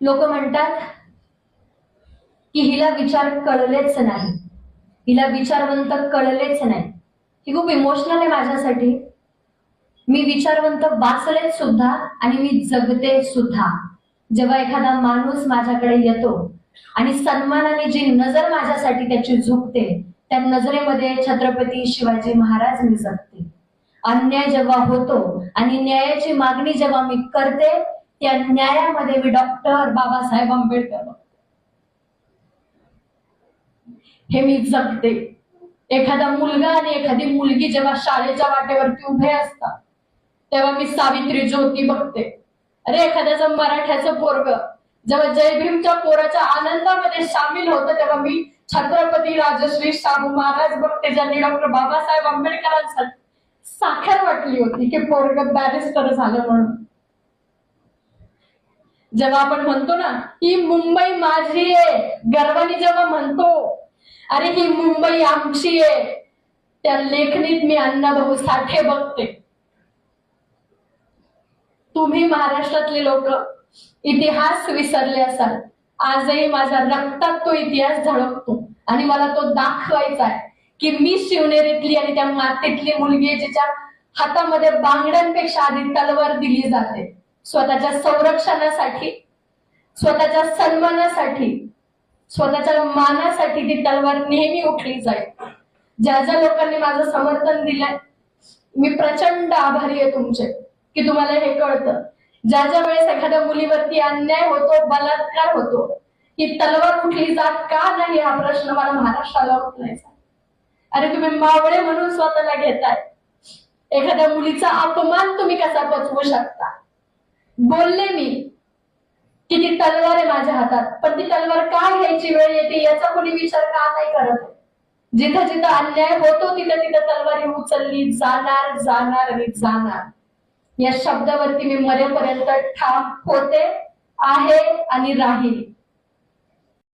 लोक म्हणतात की हिला विचार कळलेच नाही, हिला विचारवंत कळलेच नाही. ही खूप इमोशनल आहे माझ्यासाठी. मी विचारवंत वाचलेच सुद्धा आणि मी जगते सुद्धा. जेव्हा एखादा माणूस माझ्याकडे येतो आणि सन्मानाने जी नजर माझ्यासाठी त्याची झुकते, त्या नजरेमध्ये छत्रपती शिवाजी महाराज मी जगते. अन्याय जेव्हा होतो आणि न्यायाची मागणी जेव्हा मी करते, त्या न्यायामध्ये मी डॉक्टर बाबासाहेब आंबेडकर हे मी जगते. एखादा मुलगा आणि एखादी मुलगी जेव्हा शाळेच्या वाटेवरती उभे असतात, तेव्हा मी सावित्री ज्योती बघते. अरे एखाद्याचं मराठ्याचं पोरग जेव्हा जय भीमच्या पोराच्या आनंदामध्ये सामील होतं, तेव्हा मी छत्रपती राजश्री शाहू महाराज बघते, ज्यांनी डॉक्टर बाबासाहेब आंबेडकरांसाठी साखर वाटली होती की पोरग बॅरिस्टर झालं म्हणून. जेव्हा आपण म्हणतो ना ही मुंबई माझी आहे, गर्वाने जेव्हा म्हणतो अरे ही मुंबई आमची आहे, त्या लेखणीत मी अण्णाभाऊ साठे बघते. तुम्ही महाराष्ट्रातले लोक इतिहास विसरले असाल, आजही माझ्या रक्तात तो इतिहास झळकतो आणि मला तो दाखवायचा आहे की मी शिवनेरीतली आणि त्या मातीतली मुलगी आहे, जिच्या हातामध्ये बांगड्यांपेक्षा आधी तलवार दिली जाते. स्वतःच्या संरक्षणासाठी, स्वतःच्या सन्मानासाठी, स्वतःच्या मानासाठी ती तलवार नेहमी उठली जाईल. ज्या ज्या लोकांनी माझं समर्थन दिलंय, मी प्रचंड आभारी आहे तुमचे की तुम्हाला हे कळतं. ज्या ज्या वेळेस एखाद्या मुलीवरती अन्याय होतो, बलात्कार होतो, ही तलवार उठली जात का नाही हा प्रश्न मला महाराष्ट्राला उठलायचा. अरे तुम्ही मावळे म्हणून स्वतःला घेताय. एखाद्या मुलीचा अपमान तुम्ही कसा पचवू शकता. बोलले मी की ती तलवार आहे माझ्या हातात, पण ती तलवार का घ्यायची वेळ येते याचा कोणी विचार का नाही करत. जिथं जिथं अन्याय होतो तिथं तिथं तलवारी उचलली जाणार, जाणार आणि जाणार. या शब्दावरती मी मरेपर्यंत ठाम होते, आहे आणि राहील.